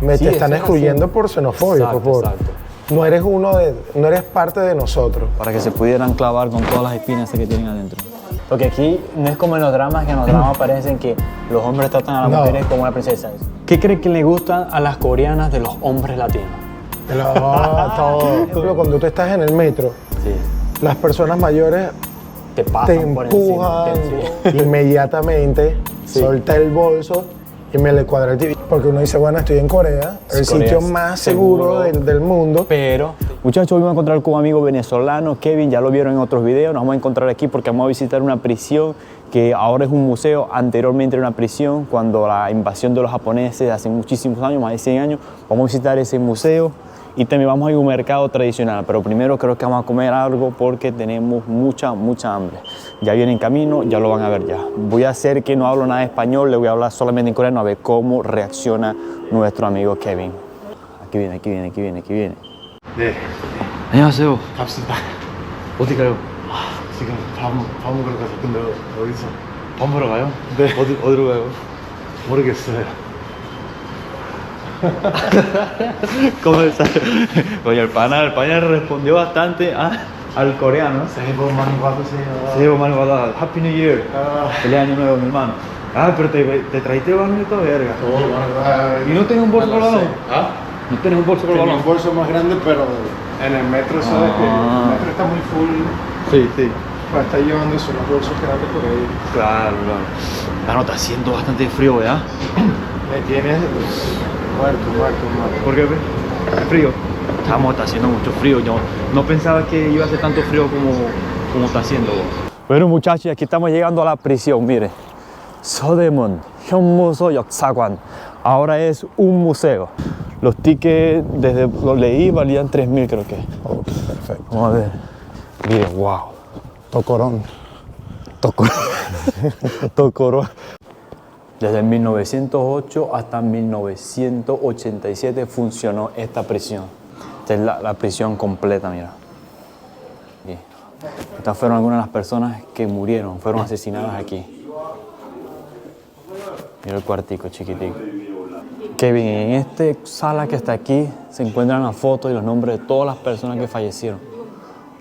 te están excluyendo por xenofóbico, Exacto. no eres parte de nosotros. Para que se pudieran clavar con todas las espinas que tienen adentro. Porque aquí no es como en los dramas, que en los dramas parecen que los hombres tratan a las mujeres como una princesa. ¿Qué creen que le gusta a las coreanas de los hombres latinos? Todo. Por ejemplo, cuando tú estás en el metro, las personas mayores te empujan por encima, inmediatamente, solta el bolso y me le cuadra el TV. Porque uno dice, bueno, estoy en Corea, el sitio más seguro del mundo. Pero, muchachos, hoy vamos a encontrar con un amigo venezolano, Kevin, ya lo vieron en otros videos, nos vamos a encontrar aquí porque vamos a visitar una prisión que ahora es un museo, anteriormente era una prisión, cuando la invasión de los japoneses hace muchísimos años, más de 100 años, vamos a visitar ese museo y también vamos a ir a un mercado tradicional, pero primero creo que vamos a comer algo porque tenemos mucha hambre. Ya viene en camino, ya lo van a ver ya. Voy a hacer que no hablo nada de español, le voy a hablar solamente en coreano a ver cómo reacciona nuestro amigo Kevin. Aquí viene. 네, 안녕하세요. 갑시다. 어디 가요? 지금 밥 먹으러 가서 근데 어디서? 밥 먹으러 가요? 네. 어디로 가요? 모르겠어요. ¿Cómo está? Oye, el pana respondió bastante al coreano. 새해 복 많이 받으세요. 새해 복 많이 받아. Happy New Year. Feliz año nuevo, mi hermano. Pero te trajiste balonito, verga. ¿Y no tienes un bolso con balón? ¿Ah? ¿No tienes un bolso con Tenía balón? un bolso más grande, pero en el metro, ¿sabes? Que el metro está muy full. Sí. Para estar llevando esos bolsos grandes por ahí. Claro. Bueno, está haciendo bastante frío, ¿verdad? Me tienes muerto. ¿Por qué? ¿Es frío? Está haciendo mucho frío. Yo no pensaba que iba a hacer tanto frío como está haciendo. Bueno, muchachos, aquí estamos llegando a la prisión, mire. 서대문 현무소 역사관. Ahora es un museo. Los tickets, desde lo leí, valían 3.000 creo que. Ok, perfecto. Vamos a ver. Mire, wow. Tocorón. Tocorón. Desde 1908 hasta 1987 funcionó esta prisión. Esta es la prisión completa, mira. Aquí. Estas fueron algunas de las personas que murieron, fueron asesinadas aquí. Mira el cuartico chiquitico. Kevin, en esta sala que está aquí se encuentran las fotos y los nombres de todas las personas que fallecieron.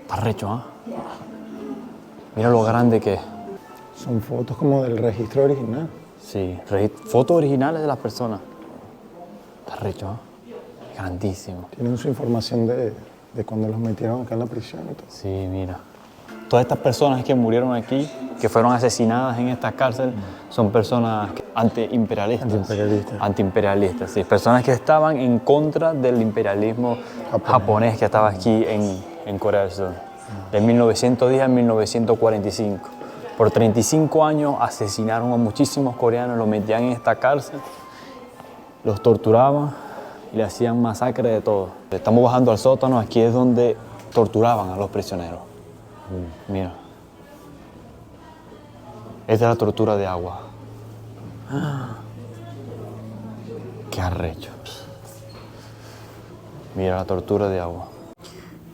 Está recho, ¿ah? Mira lo grande que es. Son fotos como del registro original. Sí, fotos originales de las personas. Está recho, ¿eh? Grandísimo. Tienen su información de cuando los metieron acá en la prisión y todo. Sí, mira. Todas estas personas que murieron aquí, que fueron asesinadas en esta cárcel, son personas antiimperialistas. Antiimperialistas, sí. Personas que estaban en contra del imperialismo japonés que estaba aquí en Corea del Sur. De 1910 a 1945. Por 35 años asesinaron a muchísimos coreanos, los metían en esta cárcel, los torturaban y le hacían masacre de todo. Estamos bajando al sótano, aquí es donde torturaban a los prisioneros. Mira. Esta es la tortura de agua. Qué arrecho. Mira la tortura de agua.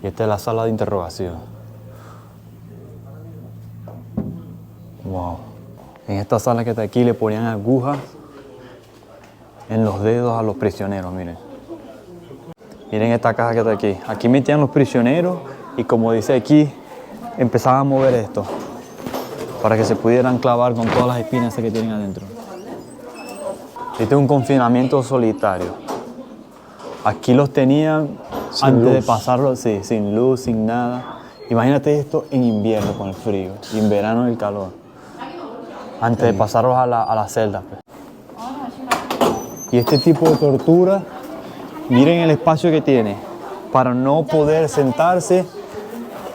Y esta es la sala de interrogación. Wow. En esta sala que está aquí le ponían agujas en los dedos a los prisioneros, miren. Miren esta caja que está aquí. Aquí metían los prisioneros y como dice aquí, empezaban a mover esto para que se pudieran clavar con todas las espinas que tienen adentro. Este es un confinamiento solitario. Aquí los tenían antes de pasarlo, sí, sin luz, sin nada. Imagínate esto en invierno con el frío y en verano el calor. Antes de pasarlos a la celda. Pues. Y este tipo de tortura, miren el espacio que tiene para no poder sentarse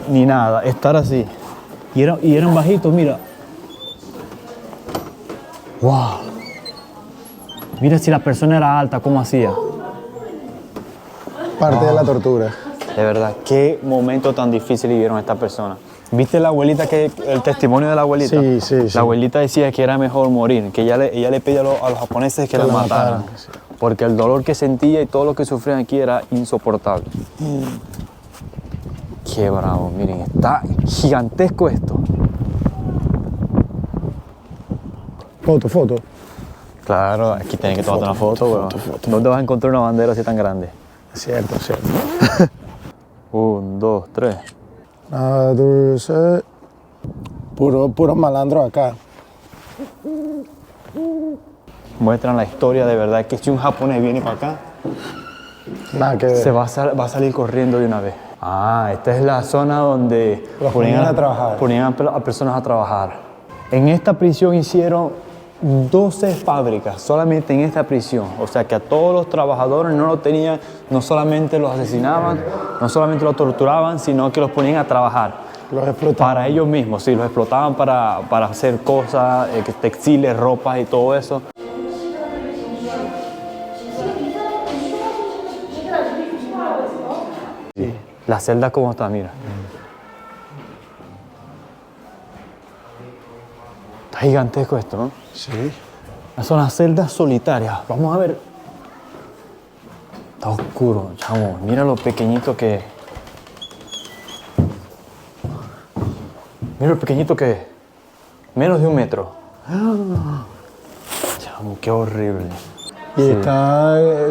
ni nada, estar así. Y eran bajitos, mira. ¡Wow! Mira si la persona era alta, ¿cómo hacía? Parte de la tortura. De verdad, qué momento tan difícil vivieron estas personas. ¿Viste la abuelita, el testimonio de la abuelita? Sí. La abuelita decía que era mejor morir, que ella le pedía a los japoneses que la mataran. Sí. Porque el dolor que sentía y todo lo que sufrían aquí era insoportable. Qué bravo, miren, está gigantesco esto. Foto. Claro, aquí tienes que tomarte una foto, weón. ¿Dónde vas a encontrar una bandera así tan grande? Cierto, cierto. 1, 2, 3. Nada dulce. Puro malandro acá. Muestran la historia de verdad que si un japonés viene para acá, Nada que ver. se va a salir corriendo de una vez. Ah, esta es la zona donde Los ponían a trabajar. ponían a personas a trabajar. En esta prisión hicieron 12 fábricas, solamente en esta prisión. O sea que a todos los trabajadores no lo tenían, no solamente los asesinaban, no solamente los torturaban, sino que los ponían a trabajar. Los explotaban. Para ellos mismos, sí, los explotaban para hacer cosas, textiles, ropas y todo eso. La celda como está, mira. Está gigantesco esto, ¿no? Sí. Son las celdas solitarias. Vamos a ver. Está oscuro, chamo. Mira lo pequeñito que es. Mira lo pequeñito que es. Menos de 1 metro. Chamo, qué horrible. Y Sí.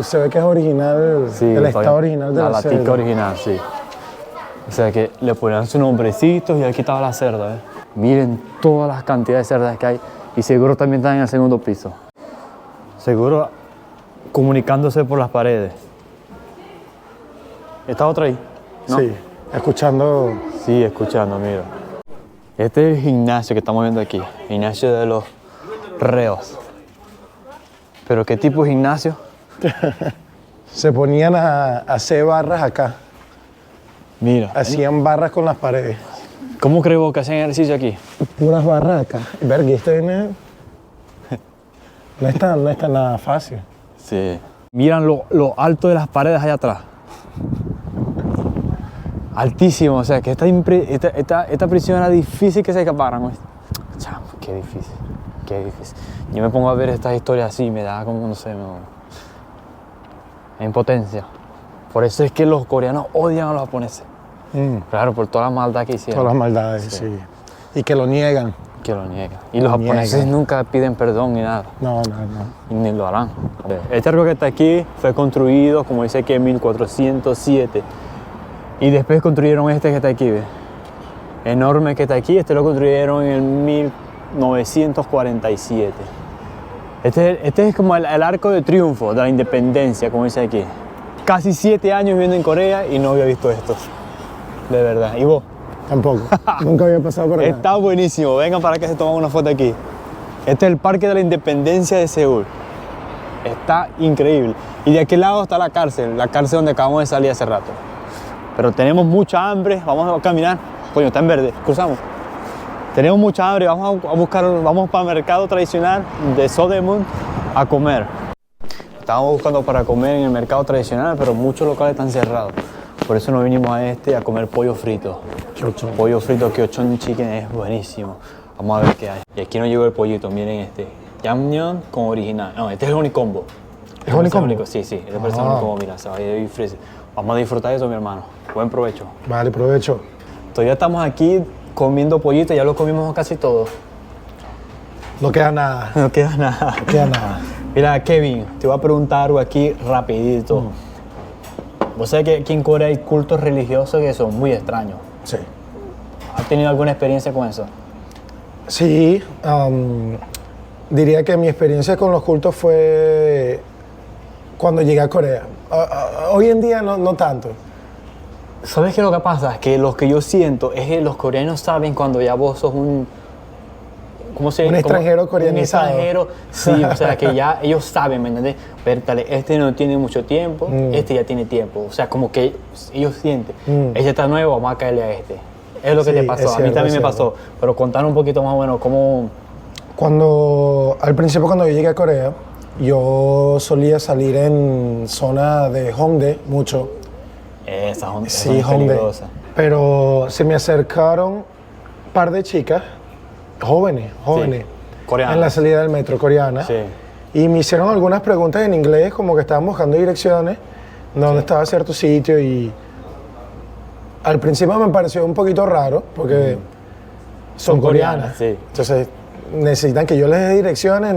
se ve que es original, Sí, el estado todavía- original de la latica celda. original, sí. O sea que le ponían sus nombrecitos y aquí estaba la cerda, ¿eh? Miren todas las cantidades de cerdas que hay y seguro también están en el segundo piso. Seguro comunicándose por las paredes. ¿Está otra ahí? ¿No? Sí, escuchando. Sí, escuchando, mira. Este es el gimnasio que estamos viendo aquí, gimnasio de los reos. ¿Pero qué tipo de gimnasio? Se ponían a hacer barras acá. Mira, Hacían barras con las paredes. ¿cómo crees vos que hacen ejercicio aquí? Puras barras acá. Verga, esto viene. No es tan nada fácil. Sí. Miran lo alto de las paredes allá atrás. Altísimo, o sea que esta prisión era difícil que se escaparan. ¿Oíste? Chamo, qué difícil, qué difícil. Yo me pongo a ver estas historias así y me da como, no sé, me impotencia. Por eso es que los coreanos odian a los japoneses. Claro, por toda la maldad que hicieron. Todas las maldades, sí. Y que lo niegan. Que lo niegan. Y los Lo japoneses niegan. nunca piden perdón ni nada. No. Y ni lo harán. Este arco que está aquí fue construido, como dice aquí, en 1407. Y después construyeron este que está aquí, ¿ves? Enorme que está aquí. Este lo construyeron en el 1947. Este es como el arco de triunfo de la independencia, como dice aquí. Casi 7 años viviendo en Corea y no había visto esto. De verdad. ¿Y vos? Tampoco. Nunca había pasado por acá. Está buenísimo. Vengan para que se tomen una foto aquí. Este es el Parque de la Independencia de Seúl. Está increíble. Y de aquel lado está la cárcel donde acabamos de salir hace rato. Pero tenemos mucha hambre, vamos a caminar. Coño, está en verde, cruzamos. Tenemos mucha hambre, vamos para el mercado tradicional de Sodemun a comer. Estábamos buscando para comer en el mercado tradicional, pero muchos locales están cerrados. Por eso nos vinimos a a comer pollo frito. Chocho. Pollo frito Kyochon Chicken es buenísimo. Vamos a ver qué hay. Y aquí nos llegó el pollito, miren este. Yamnyeon con original. No, este es el Unicombo. ¿Es Unicombo? Sí, sí, este es el Unicombo, mira, se va a ir freezer. Vamos a disfrutar de eso, mi hermano. Buen provecho. Vale, provecho. Todavía estamos aquí comiendo pollito, ya lo comimos casi todo. No queda nada. No queda nada. No queda nada. Mira, Kevin, te voy a preguntar algo aquí rapidito. Vos sabés que aquí en Corea hay cultos religiosos que son muy extraños. Sí. ¿Has tenido alguna experiencia con eso? Sí, diría que mi experiencia con los cultos fue cuando llegué a Corea. Hoy en día no tanto. ¿Sabes qué es lo que pasa? Es que lo que yo siento es que los coreanos saben cuando ya vos sos un... ¿Cómo se Un como- extranjero coreanizado. Un extranjero, sí, o sea, que ya ellos saben, ¿me entendés? Pértale, este no tiene mucho tiempo, este ya tiene tiempo. O sea, como que ellos sienten, este está nuevo, vamos a caerle a este. Es lo que Sí, te pasó, es a mí cierto, también es me cierto. pasó. Pero contanos un poquito más o menos cómo... Al principio cuando yo llegué a Corea, yo solía salir en zona de Hongdae mucho. Esa onda Sí, es Hongdae. peligrosa. Pero se me acercaron un par de chicas, jóvenes, Coreanas. en la salida del metro, coreanas. Sí. Y me hicieron algunas preguntas en inglés, como que estaban buscando direcciones, dónde estaba cierto sitio. Y al principio me pareció un poquito raro, porque son coreanas. Sí. Entonces necesitan que yo les dé direcciones.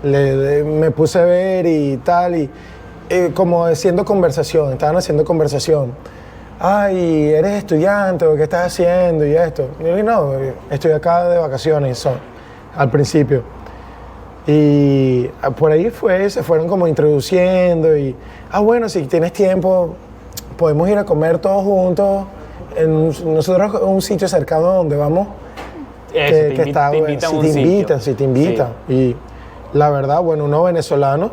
me puse a ver y tal, y como haciendo conversación, estaban haciendo conversación. Ay, ¿eres estudiante o qué estás haciendo y esto? Y yo dije, no, estoy acá de vacaciones, al principio. Y por ahí se fueron como introduciendo y, bueno, si tienes tiempo, podemos ir a comer todos juntos. Nosotros un sitio cercano donde vamos, Eso, que está, te bueno, invitan a si un te sitio. invitan, si te invitan. Sí. Y la verdad, bueno, uno venezolano,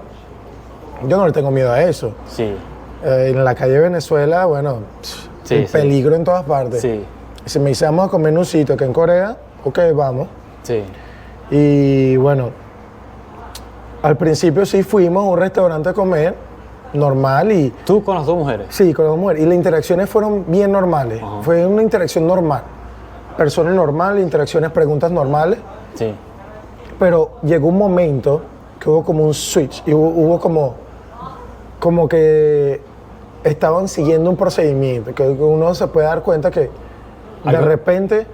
yo no le tengo miedo a eso. Sí, En la calle de Venezuela, bueno, Sí, el sí. peligro en todas partes. sí, Si me dice, vamos a comer en un sitio que en Corea, ok, vamos. sí. Y bueno, al principio sí fuimos a un restaurante a comer, normal, y ¿Tú con las dos mujeres? sí, con la mujer. Y las interacciones fueron bien normales. Ajá. Fue una interacción normal. Personas normales, interacciones, preguntas normales. Sí. Pero llegó un momento que hubo como un switch. Y hubo como que estaban siguiendo un procedimiento. Que uno se puede dar cuenta que de ¿Algo? repente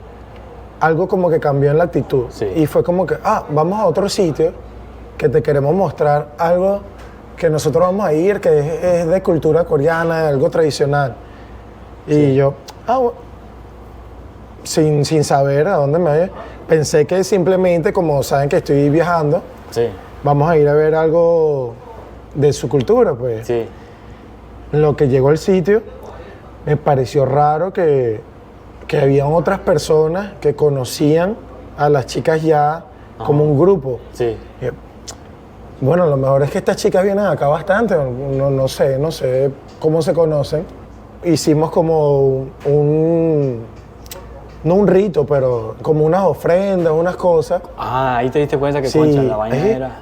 algo como que cambió en la actitud. Sí. Y fue como que, vamos a otro sitio que te queremos mostrar algo que nosotros vamos a ir, que es de cultura coreana, algo tradicional. Y yo, sin saber a dónde me voy, pensé que simplemente, como saben que estoy viajando, Sí, vamos a ir a ver algo de su cultura, pues. sí. En lo que llegó al sitio, me pareció raro que habían otras personas que conocían a las chicas ya como un grupo. Sí. Y, bueno, lo mejor es que estas chicas vienen acá bastante, no sé cómo se conocen. Hicimos como no un rito, pero como unas ofrendas, unas cosas. Ahí te diste cuenta que Sí, concha, la vaina era.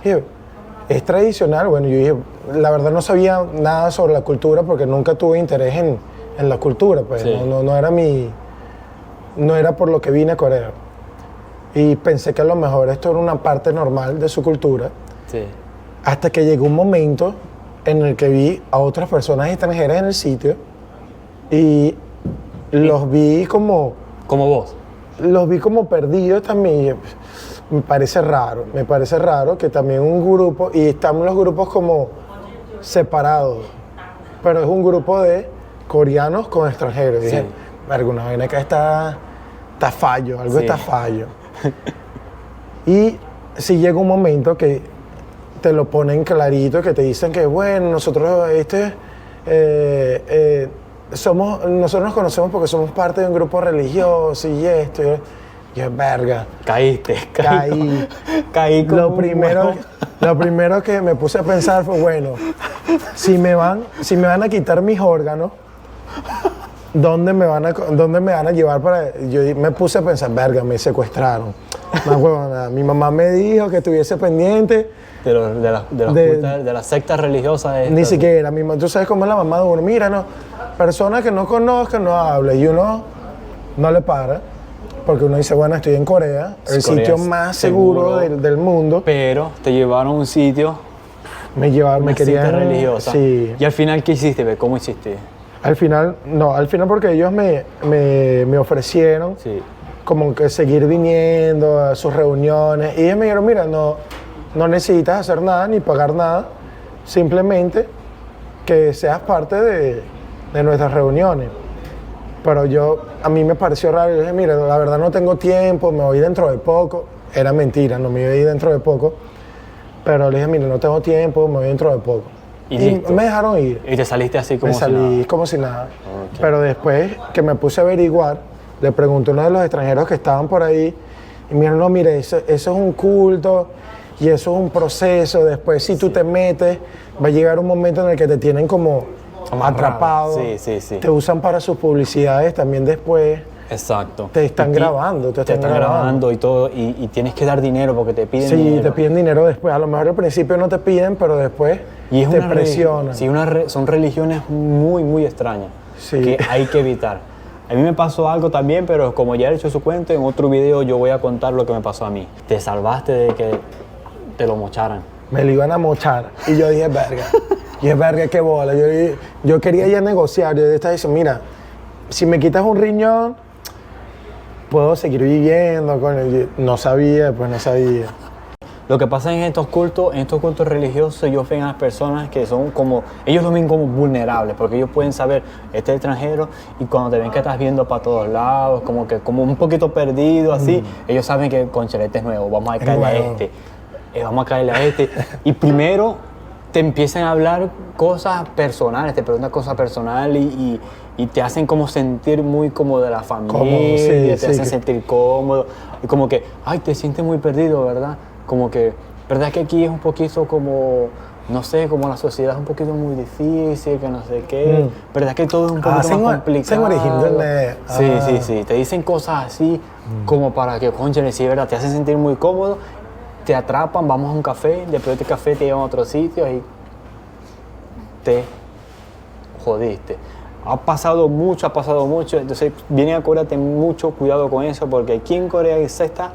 es tradicional. Bueno, yo dije, la verdad no sabía nada sobre la cultura porque nunca tuve interés en la cultura, pues Sí. no era por lo que vine a Corea. Y pensé que a lo mejor esto era una parte normal de su cultura, Sí. hasta que llegó un momento en el que vi a otras personas extranjeras en el sitio y los vi como perdidos también. Y me parece raro que también un grupo, y están los grupos como separados, pero es un grupo de coreanos con extranjeros. Y Sí. dije, alguna vaina acá está fallo, algo Sí. está fallo. Y si llega un momento que te lo ponen clarito, que te dicen que, bueno, nosotros nosotros nos conocemos porque somos parte de un grupo religioso y esto. Y yo, verga, Caíste. Caí como lo un primero, huevo. lo primero que me puse a pensar fue, bueno, si me van a quitar mis órganos, ¿dónde me van a llevar para...? Yo me puse a pensar, verga, me secuestraron. Más huevona. Mi mamá me dijo que estuviese pendiente. De las sectas religiosas. Ni siquiera, tú sabes cómo es la mamá de uno. Mira, no, personas que no conozcan no hable. Y uno no le para, porque uno dice, bueno, estoy en Corea, el Corea sitio es más seguro del mundo. Pero te llevaron a un sitio, Me llevaron, me una secta querían... religiosa. Sí. Y al final, ¿qué hiciste? Be? ¿Cómo hiciste? Al final porque ellos me ofrecieron Sí. como que seguir viniendo a sus reuniones. Y ellos me dijeron, mira, no necesitas hacer nada ni pagar nada, simplemente que seas parte de nuestras reuniones. Pero a mí me pareció raro. Yo dije, mira, la verdad no tengo tiempo, me voy dentro de poco. Era mentira, no me iba a ir dentro de poco. Pero le dije, mira, no tengo tiempo, me voy dentro de poco. Y listo. me dejaron ir. Y te saliste así como Me si salí nada. como si nada. Ok. Pero después que me puse a averiguar, le pregunté a uno de los extranjeros que estaban por ahí y me dijeron, no, mire, eso es un culto y eso es un proceso. Después, si tú te metes, va a llegar un momento en el que te tienen como atrapado. Sí. Te usan para sus publicidades también después. Exacto. Te están Y ti- grabando, Te están grabando y todo. Y tienes que dar dinero porque te piden Sí, dinero. te piden dinero después. A lo mejor al principio no te piden, pero después Y es te una presionan. Sí, son religiones muy, muy extrañas Sí. que hay que evitar. A mí me pasó algo también, pero como ya he hecho su cuento, en otro video yo voy a contar lo que me pasó a mí. Te salvaste de que te lo mocharan. Me lo iban a mochar. Y yo dije, verga. Y es verga, qué bola. Yo quería ya negociar. Yo estaba diciendo, mira, si me quitas un riñón, puedo seguir viviendo. No sabía, pues no sabía. Lo que pasa en estos cultos religiosos, ellos ven a las personas que son como, ellos los ven como vulnerables, porque ellos pueden saber, este es extranjero, y cuando te ven que estás viendo para todos lados, como un poquito perdido, así, ellos saben que, concha, este es nuevo, vamos a caerle a este, vamos a caerle a este. Y primero te empiezan a hablar cosas personales, te preguntan cosas personales y te hacen como sentir muy como de la familia, te hacen sentir cómodo, y como que, ay, te sientes muy perdido, ¿verdad? Como que, ¿verdad que aquí es un poquito como, no sé, como la sociedad es un poquito muy difícil, que no sé qué, ¿verdad que todo es un poquito más complicado? Sí, te dicen cosas así como para que, conchale, sí, ¿verdad? Te hacen sentir muy cómodo, te atrapan, vamos a un café, después de este café te llevan a otro sitio y te jodiste. Ha pasado mucho, entonces viene a Corea, ten mucho cuidado con eso, porque aquí en Corea hay sectas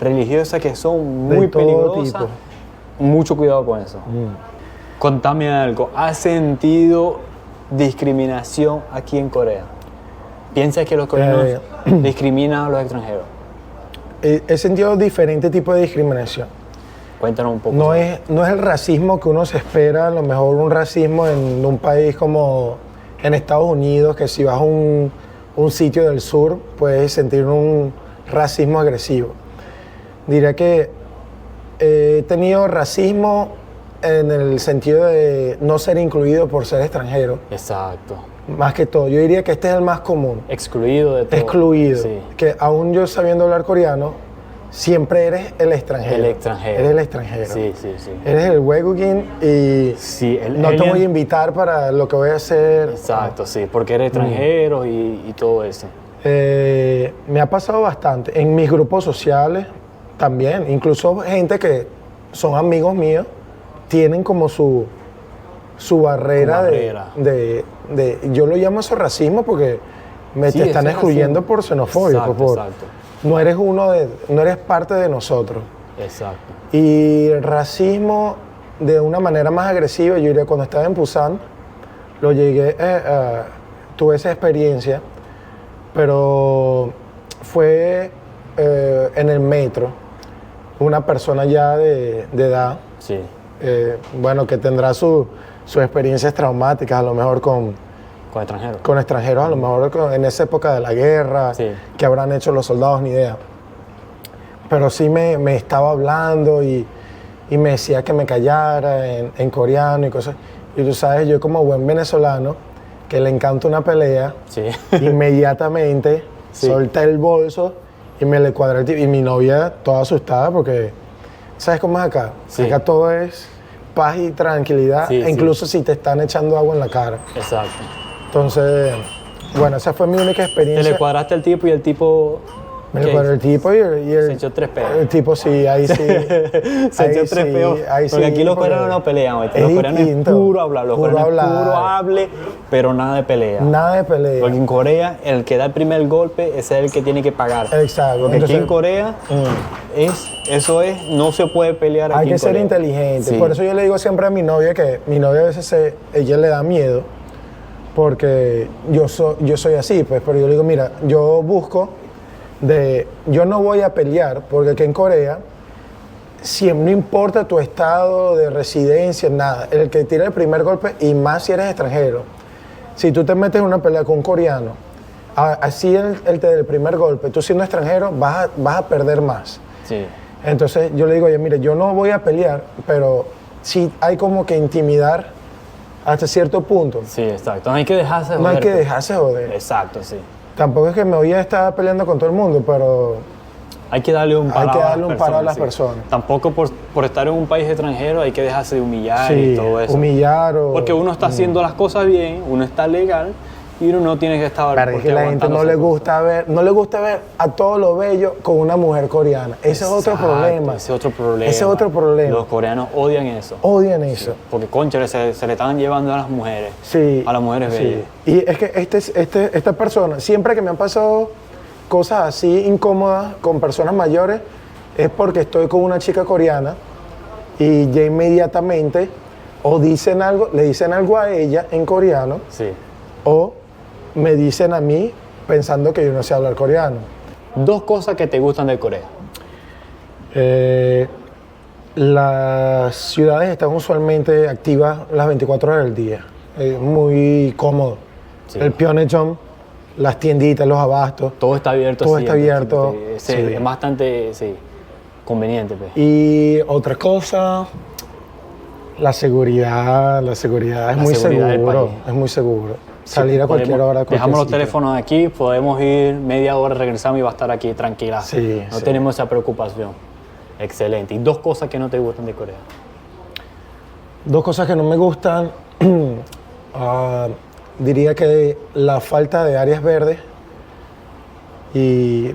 religiosas que son muy peligrosas, mucho cuidado con eso. Contame algo, ¿has sentido discriminación aquí en Corea? ¿Piensas que los coreanos discriminan a los extranjeros? He sentido diferentes tipos de discriminación. Cuéntanos un poco. No es el racismo que uno se espera, a lo mejor un racismo en un país como en Estados Unidos, que si vas a un sitio del sur puedes sentir un racismo agresivo. Diría que he tenido racismo en el sentido de no ser incluido por ser extranjero. Exacto. Más que todo, yo diría que este es el más común. Excluido de todo. Excluido. Sí. Que aún yo sabiendo hablar coreano, siempre eres el extranjero. El extranjero. Eres el extranjero. Sí. Eres el Wegukin y no te voy a invitar para lo que voy a hacer. Exacto, sí, porque eres extranjero y todo eso. Me ha pasado bastante. En mis grupos sociales también. Incluso gente que son amigos míos tienen como su barrera de yo lo llamo eso racismo porque te están excluyendo por xenofobia. Exacto. No eres parte de nosotros. Exacto. Y el racismo de una manera más agresiva, yo diría cuando estaba en Busan, tuve esa experiencia, pero fue en el metro, una persona ya de edad, sí. Bueno, que tendrá sus experiencias traumáticas, a lo mejor con extranjeros. Con extranjeros, a lo mejor en esa época de la guerra, que habrán hecho los soldados, ni idea. Pero sí me estaba hablando y me decía que me callara en coreano y cosas. Y tú sabes, yo como buen venezolano, que le encanta una pelea, inmediatamente solté el bolso y me le cuadré el tipo. Y mi novia toda asustada porque, ¿sabes cómo es acá? Acá todo es paz y tranquilidad, incluso si te están echando agua en la cara. Exacto. Entonces, bueno, esa fue mi única experiencia. Te le cuadraste al tipo y el tipo... Me le cuadré el tipo y el... Se echó 3 peos. El tipo sí, ahí sí. Se echó 3 peos. Porque aquí los coreanos no pelean, ¿viste? Los coreanos es puro hablar. Los coreanos es puro hable, pero nada de pelea. Nada de pelea. Porque en Corea, el que da el primer golpe, ese es el que tiene que pagar. Exacto. Porque aquí en Corea, no se puede pelear aquí en Corea. Hay que ser inteligente. Por eso yo le digo siempre a mi novia que mi novia a veces ella le da miedo. Porque yo soy así, pues, pero yo le digo, mira, yo no voy a pelear, porque aquí en Corea, no importa tu estado de residencia, nada, el que tira el primer golpe, y más si eres extranjero, si tú te metes en una pelea con un coreano, así él te da el primer golpe, tú siendo extranjero vas a perder más. Sí. Entonces yo le digo, oye, mire, yo no voy a pelear, pero sí hay como que intimidar hasta cierto punto. Sí, exacto. No hay que dejarse joder. No hay que dejarse joder. Exacto, sí. Tampoco es que me voy a estar peleando con todo el mundo, pero... Hay que darle un paro a las personas. Tampoco por estar en un país extranjero hay que dejarse de humillar y todo eso. Humillar o... Porque uno está haciendo las cosas bien, uno está legal y uno no tiene que estar... Pero es que la gente no le gusta ver a todo lo bello con una mujer coreana. Ese es otro problema. Ese es otro problema. Los coreanos odian eso. Odian eso. Porque, concha, se le están llevando a las mujeres. Sí. A las mujeres bellas. Y es que esta persona, siempre que me han pasado cosas así incómodas con personas mayores, es porque estoy con una chica coreana y ya inmediatamente le dicen algo a ella en coreano, o me dicen a mí pensando que yo no sé hablar coreano. 2 cosas que te gustan de Corea. Las ciudades están usualmente activas las 24 horas del día. Es muy cómodo. Sí. El Pyeongchang, las tienditas, los abastos. Todo está abierto. Todo siempre, está abierto. siempre. Sí. Es bastante conveniente. Pues. Y otra cosa, la seguridad. La seguridad es muy seguridad del seguro. país. Es muy seguro. Sí, Salir a cualquier hora. a cualquier Dejamos los sitio. teléfonos aquí, podemos ir media hora, regresamos y va a estar aquí tranquila. Sí, no sí. tenemos esa preocupación. Excelente. ¿Y 2 cosas que no te gustan de Corea? 2 cosas que no me gustan. Diría que la falta de áreas verdes.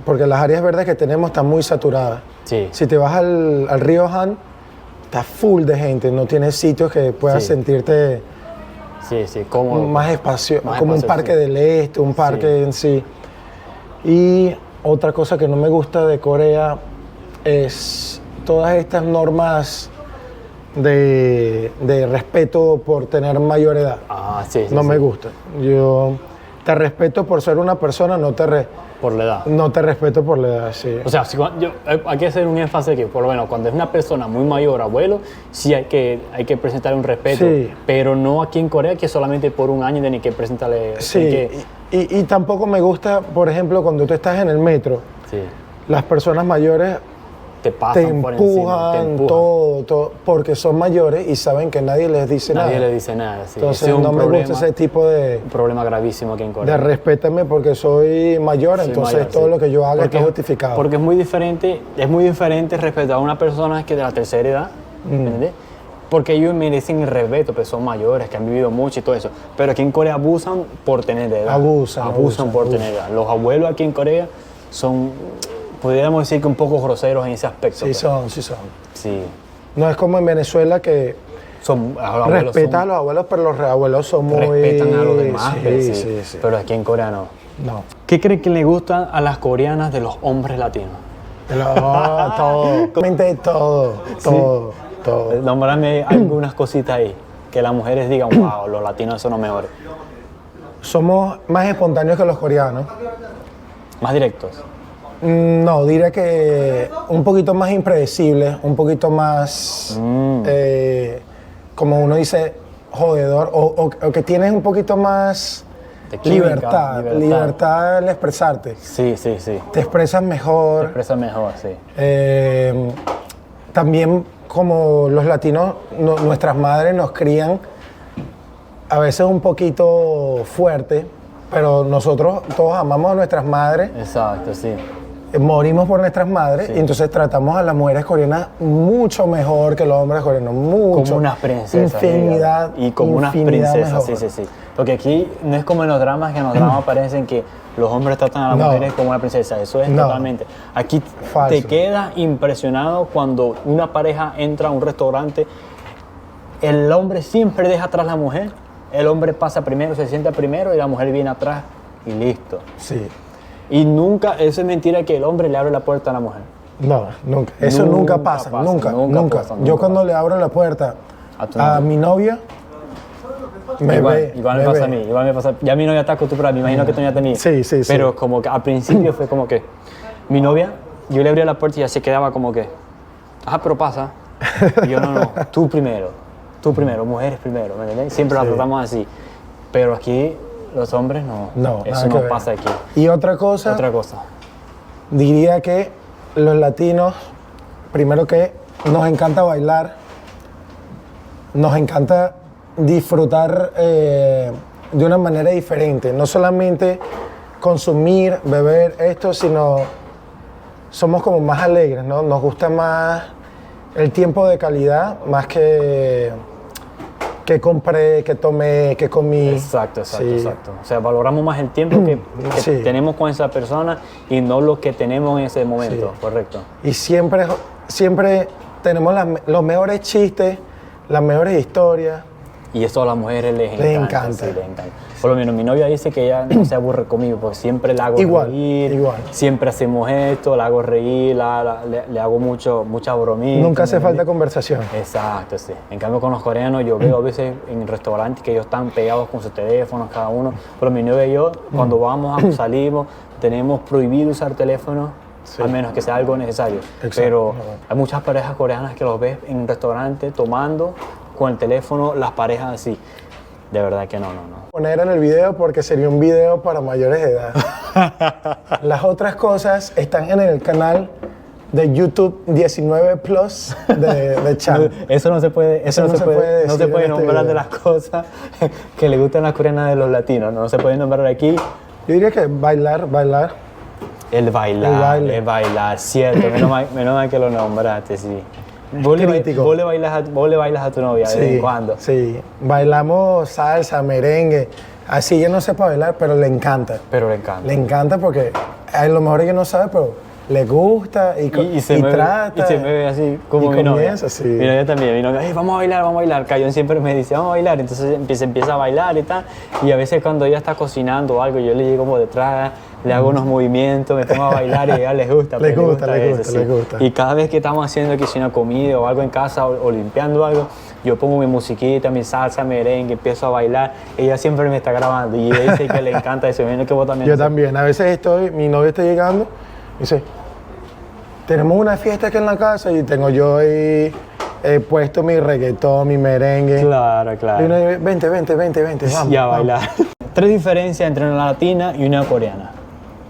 Porque las áreas verdes que tenemos están muy saturadas. Sí. Si te vas al río Han, está full de gente. No tienes sitios que puedas Sí. sentirte Sí, cómodo. más espacio, Más como espacio, un parque sí. del este, un parque en sí. Y otra cosa que no me gusta de Corea es todas estas normas de respeto por tener mayor edad. Sí. No me sí. gusta. Yo te respeto por ser una persona, no Por la edad. no te respeto por la edad, sí. O sea, hay que hacer un énfasis que, por lo menos, cuando es una persona muy mayor, abuelo, sí hay que presentarle un respeto. Sí. Pero no aquí en Corea, que solamente por un año tiene que presentarle. Sí, tiene que- y tampoco me gusta, por ejemplo, cuando tú estás en el metro, sí. las personas mayores Te te pasan por encima. empujan, Te empujan. todo, porque son mayores y saben que nadie les dice Nadie nada. le dice nada. Sí. Entonces Ese es un no me problema, gusta ese tipo de un problema gravísimo aquí en Corea. respétame porque soy mayor, Soy entonces mayor, todo sí. lo que yo haga Porque- está justificado. Porque es muy diferente respetar a una persona que de la tercera edad, ¿me entiendes? Porque ellos merecen el respeto, pues son mayores, que han vivido mucho y todo eso. Pero aquí en Corea abusan por tener edad. Abusan por tener edad. Los abuelos aquí en Corea son, podríamos decir que un poco groseros en ese aspecto. Sí pues. son, sí son. Sí. No es como en Venezuela que Los abuelos respeta a son- los abuelos, pero los abuelos son muy... respetan a los demás. Sí, pues, sí. Pero aquí en Corea no. No. ¿Qué creen que le gusta a las coreanas de los hombres latinos? Todo. Realmente todo. Nombrame algunas cositas ahí. Que las mujeres digan, wow, los latinos son los mejores. Somos más espontáneos que los coreanos. Más directos. No, diría que un poquito más impredecibles, un poquito más, como uno dice, jodedor, o que tienes un poquito más De química, libertad al expresarte. Sí. Te expresas mejor. Expresa mejor, sí. También como los latinos, nuestras madres nos crían a veces un poquito fuerte, pero nosotros todos amamos a nuestras madres. Exacto, sí. Morimos por nuestras madres y entonces tratamos a las mujeres coreanas mucho mejor que los hombres coreanos, mucho. Como unas princesas. Infinidad. Y como unas infinidad princesas, mejor. sí. Porque aquí no es como en los dramas, que en los dramas parecen que los hombres tratan a las No. mujeres como una princesa. Eso es No. totalmente. Aquí Falso. te quedas impresionado cuando una pareja entra a un restaurante. El hombre siempre deja atrás a la mujer. El hombre pasa primero, se sienta primero y la mujer viene atrás y listo. Sí. Y nunca, eso es mentira que el hombre le abre la puerta a la mujer. No, nunca. Eso Nunca nunca pasa, pasa, nunca. nunca pasa, Yo nunca cuando pasa. le abro la puerta A tu a novia. mi novia, me ve. Igual me me pasa ve. a mí, igual me pasa. Ya mi novia está acostumbrada, me imagino que tú ya también. Sí. Pero como que al principio fue como que mi novia, yo le abría la puerta y ya se quedaba como que, pero pasa. Y yo no, tú primero, mujeres primero, ¿me entiendes? Siempre la tratamos así. Pero aquí los hombres No, eso nada que no ver. pasa aquí. Y otra cosa, Otra cosa. diría que los latinos, primero que nos encanta bailar, nos encanta disfrutar de una manera diferente. No solamente consumir, beber esto, sino somos como más alegres, ¿no? Nos gusta más el tiempo de calidad, más que compré, que tomé, que comí. Exacto. Sí. O sea, valoramos más el tiempo que Sí. tenemos con esa persona y no lo que tenemos en ese momento, Sí. correcto. Y siempre tenemos los mejores chistes, las mejores historias. Y eso a las mujeres les encanta. Sí, les encanta. Por lo menos mi novia dice que ella no se aburre conmigo porque siempre la hago Igual, reír, igual. siempre hacemos esto, la hago reír, le hago muchas bromitas. Nunca hace ¿me falta entiendes? conversación. Exacto, sí. En cambio con los coreanos yo veo a veces en restaurantes que ellos están pegados con sus teléfonos cada uno, pero mi novia y yo cuando salimos tenemos prohibido usar teléfono Sí. a menos que sea algo necesario. Exacto. Pero hay muchas parejas coreanas que los ves en un restaurante tomando con el teléfono, las parejas así. De verdad que no. Poner en el video porque sería un video para mayores de edad. Las otras cosas están en el canal de YouTube 19 Plus de Chan. Eso no se puede, Eso no se puede decir no se puede en este nombrar de video. las cosas que le gustan las coreanas de los latinos. No se puede nombrar aquí. Yo diría que bailar. El bailar, cierto. Menos mal que lo nombraste, sí. Vos crítico. le bailas a tu novia de vez en cuando. Sí, bailamos salsa, merengue. Así ella no sepa bailar, pero le encanta. Pero le encanta. Le encanta porque a lo mejor ella no sabe, pero le gusta y trata. Y se mueve así como y mi novia. comienza, sí. Mi novia también. Mi novia, "Ey, vamos a bailar. Cayón siempre me dice, vamos a bailar. Entonces empieza a bailar y tal. Y a veces cuando ella está cocinando o algo, yo le llego como detrás, le hago unos movimientos, me pongo a bailar y a ella les gusta. Le pues, gusta. sí. Y cada vez que estamos haciendo quizá una comida o algo en casa o limpiando algo, yo pongo mi musiquita, mi salsa, merengue, empiezo a bailar. Ella siempre me está grabando y ella dice que le encanta eso. Viene que vos también. Yo también. A veces mi novia está llegando y dice, tenemos una fiesta aquí en la casa y tengo yo ahí puesto mi reggaetón, mi merengue. Claro. Y uno dice, vente, vamos. Y a vamos. bailar. 3 diferencias entre una latina y una coreana.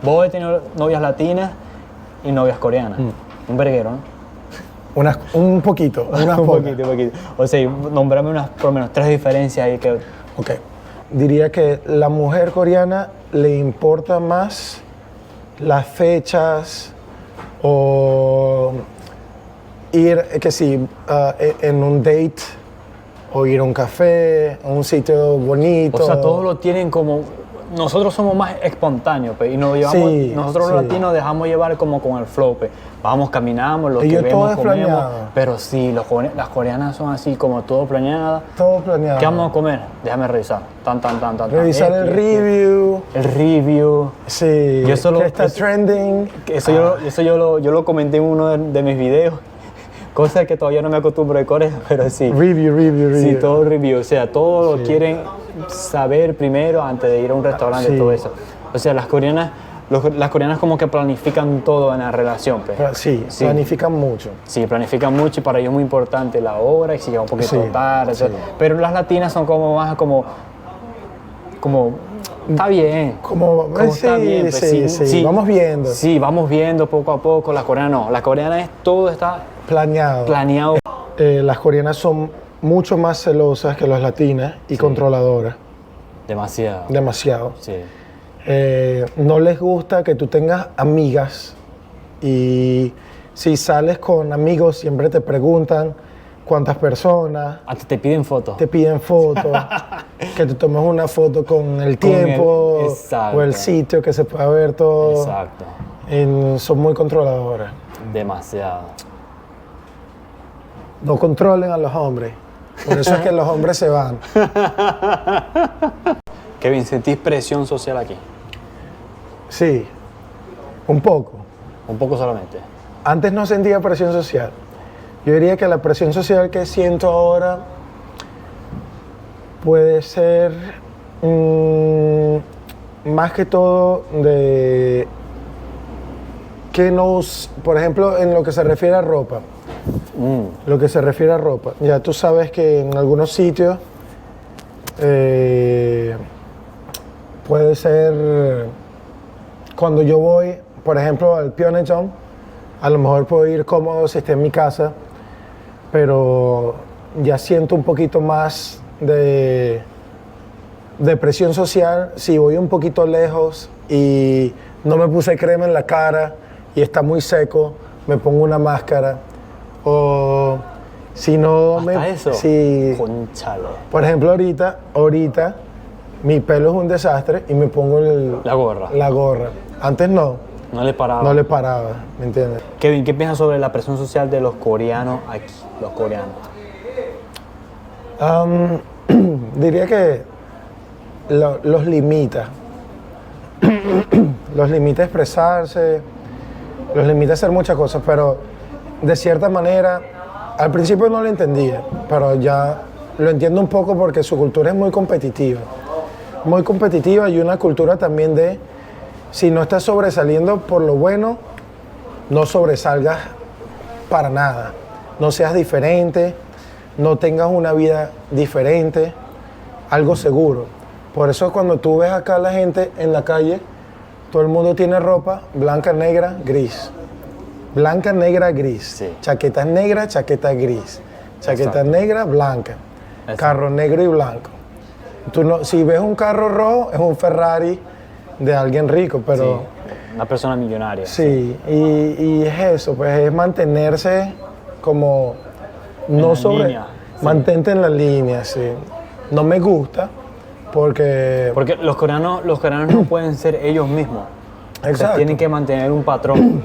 Vos he tenido novias latinas y novias coreanas. Un verguero, ¿no? Un poquito, unas Un pocas. poquito. O sea, nombrame por lo menos 3 diferencias ahí que... Ok. Diría que la mujer coreana le importa más las fechas o ir, que sí, en un date o ir a un café, a un sitio bonito. O sea, todos lo tienen como... Nosotros somos más espontáneos, pues, y Sí, nosotros sí. los latinos dejamos llevar como con el flow, pues. Vamos, caminamos, lo que Ellos todo vemos, es comemos. planeado. Pero sí, las coreanas son así, como todo planeado. Todo planeado. ¿Qué vamos a comer? Déjame revisar. Tan. Revisar el review. El review. Sí. Yo solo- que está trending. Eso yo lo comenté en uno de mis videos. Cosa que todavía no me acostumbro de Corea, pero sí. Review. Sí, todo review. O sea, todo lo quieren saber primero antes de ir a un restaurante, Sí. todo eso. O sea, las coreanas como que planifican todo en la relación. Pues. Sí, planifican mucho. Sí, planifican mucho y para ellos es muy importante la hora y si llega un poquito Sí, tarde. sí. Pero las latinas son como más como está bien. Como, Está bien, pues, sí, vamos viendo. Sí, vamos viendo poco a poco. Las coreanas no. Las coreanas todo está Planeado. planeado. Las coreanas son mucho más celosas que las latinas y controladoras. Demasiado. Demasiado. Sí. No les gusta que tú tengas amigas y si sales con amigos siempre te preguntan cuántas personas, Hasta te piden fotos. te piden fotos, que te tomes una foto con el tiempo exacto. o el sitio, que se pueda ver todo. Exacto. Son muy controladoras. Demasiado. No controlen a los hombres. Por eso es que los hombres se van. Kevin, ¿sentís presión social aquí? Sí, un poco. Un poco solamente. Antes no sentía presión social. Yo diría que la presión social que siento ahora puede ser más que todo de que por ejemplo, en lo que se refiere a ropa. Lo que se refiere a ropa. Ya tú sabes que en algunos sitios puede ser cuando yo voy, por ejemplo, al Pyeongchang, a lo mejor puedo ir cómodo si esté en mi casa, pero ya siento un poquito más de presión social si voy un poquito lejos y no me puse crema en la cara y está muy seco, me pongo una máscara. O si no ¿Hasta eso? Sí. Cónchale. Por ejemplo, ahorita mi pelo es un desastre y me pongo La gorra. la gorra. Antes no No le paraba. le paraba, ¿me entiendes? Kevin, ¿qué piensas sobre la presión social de los coreanos aquí? Los coreanos. Diría que los limita. Los limita a expresarse, los limita a hacer muchas cosas, pero de cierta manera, al principio no lo entendía, pero ya lo entiendo un poco porque su cultura es muy competitiva. Muy competitiva y una cultura también de, si no estás sobresaliendo por lo bueno, no sobresalgas para nada, no seas diferente, no tengas una vida diferente, algo seguro. Por eso cuando tú ves acá a la gente en la calle, todo el mundo tiene ropa blanca, negra, gris. Blanca, negra, gris. Sí. Chaquetas negras, chaquetas gris. Chaquetas Exacto. negras, blanca. Exacto. Carro negro y blanco. Tú no, si ves un carro rojo, es un Ferrari de alguien rico, pero Sí, una persona millonaria. sí, y es eso, pues es mantenerse como no la sobre, línea, sí. mantente en la línea, sí. No me gusta porque Porque los coreanos no pueden ser ellos mismos. O sea, Exacto. tienen que mantener un patrón.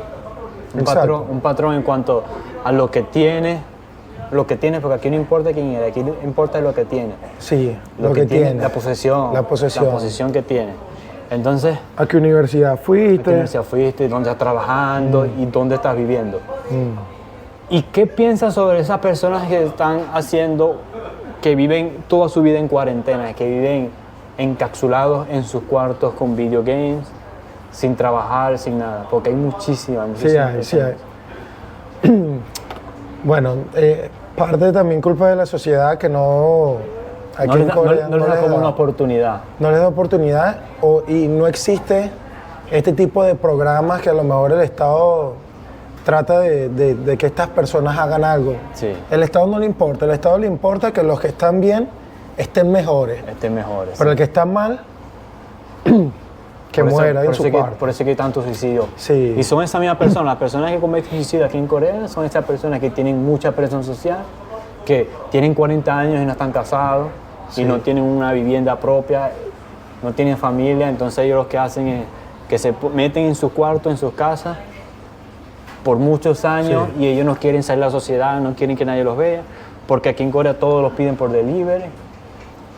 Exacto. Un patrón en cuanto a lo que tiene, porque aquí no importa quién eres, aquí importa lo que tiene. sí, lo que tiene. La posesión. La posesión. La posesión que tiene. Entonces, ¿A qué universidad ¿a qué fuiste? universidad fuiste? ¿Dónde estás trabajando? ¿Y dónde estás viviendo? ¿Y qué piensas sobre esas personas que están haciendo, que viven toda su vida en cuarentena, que viven encapsulados en sus cuartos con video games, sin trabajar, sin nada? Porque hay muchísimas Sí hay, sí hay. Bueno, parte también culpa de la sociedad que no... Aquí No les en da, Corea no les da les como da. una oportunidad. No les da oportunidad y no existe este tipo de programas que a lo mejor el Estado trata de que estas personas hagan algo. Sí. El Estado no le importa, el Estado le importa que los que están bien estén mejores, Mejores. pero el que está mal, que muera en su cuarto. Por eso que hay tantos suicidios. Sí. Y son esas mismas personas, las personas que cometen suicidio aquí en Corea son estas personas que tienen mucha presión social, que tienen 40 años y no están casados, Sí. y no tienen una vivienda propia, no tienen familia, entonces ellos lo que hacen es que se meten en sus cuartos, en sus casas, por muchos años, Sí. y ellos no quieren salir a la sociedad, no quieren que nadie los vea, porque aquí en Corea todos los piden por delivery,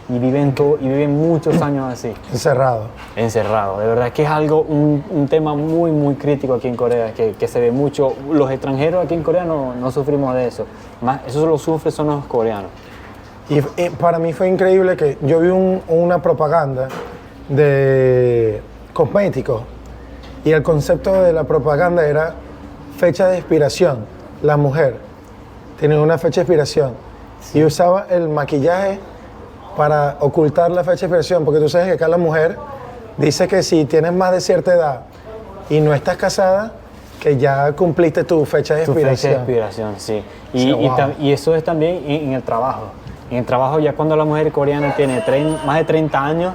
y viven muchos años así, Encerrado. encerrados. De verdad que es algo, un tema muy, muy crítico aquí en Corea, que se ve mucho. Los extranjeros aquí en Corea no sufrimos de eso, más eso lo sufren son los coreanos. Y para mí fue increíble que yo vi una propaganda de cosméticos y el concepto de la propaganda era fecha de expiración. La mujer tenía una fecha de expiración y usaba el maquillaje para ocultar la fecha de expiración, porque tú sabes que acá la mujer dice que si tienes más de cierta edad y no estás casada, que ya cumpliste tu fecha de Tu fecha de expiración. expiración, sí. Sí, wow. Y eso es también en el trabajo. En el trabajo, ya cuando la mujer coreana tiene más de 30 años,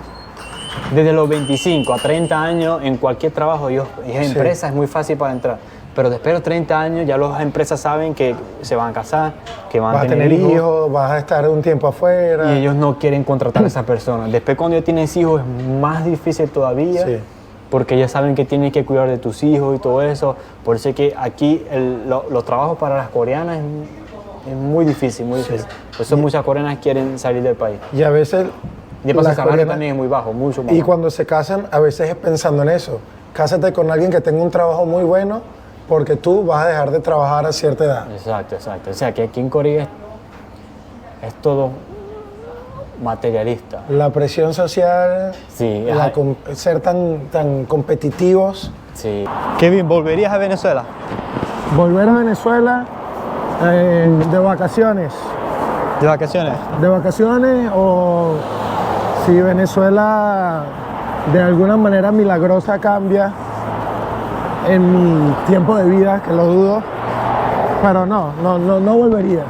desde los 25 a 30 años, en cualquier trabajo, empresa es muy fácil para entrar. Pero después de los 30 años, ya las empresas saben que se van a casar, que van Vas a tener hijos, vas a estar un tiempo afuera. y ellos no quieren contratar a esa persona. Después cuando ya tienes hijos es más difícil todavía, Sí. porque ya saben que tienes que cuidar de tus hijos y todo eso. Por eso es que aquí los trabajos para las coreanas es muy difícil, muy difícil. Por eso muchas coreanas quieren salir del país. Y a veces Y después el las salario coreanas- también es muy bajo, mucho más Y bajo. cuando se casan, a veces es pensando en eso. Cásate con alguien que tenga un trabajo muy bueno, porque tú vas a dejar de trabajar a cierta edad. Exacto, exacto. O sea que aquí en Corea es todo materialista. La presión social, Sí, la ser tan competitivos. sí. Kevin, ¿volverías a Venezuela? Volver a Venezuela de vacaciones. ¿De vacaciones? De vacaciones o si Venezuela de alguna manera milagrosa cambia en mi tiempo de vida, que lo dudo, pero no volvería.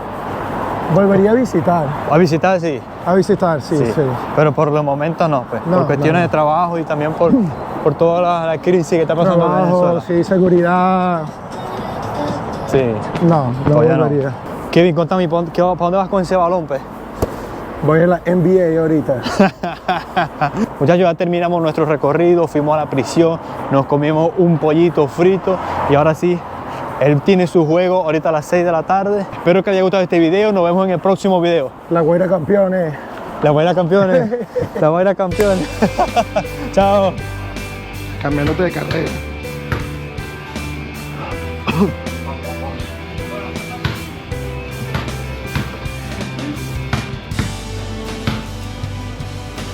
Volvería a visitar. A visitar, sí. A visitar, sí, sí. Pero por los momentos no, pues. No, por cuestiones no. de trabajo y también por toda la crisis que está pasando en Trabajo, Venezuela. sí, seguridad. Sí. No Todavía volvería. Kevin, contame, ¿para dónde vas con ese balón, pues? Voy a la NBA ahorita. Muchachos, ya terminamos nuestro recorrido, fuimos a la prisión, nos comimos un pollito frito y ahora sí, él tiene su juego ahorita a las 6 de la tarde. Espero que les haya gustado este video, nos vemos en el próximo video. La Guaira campeones. La Guaira campeones, la Guaira campeones. Chao. Cambiándote de carrera.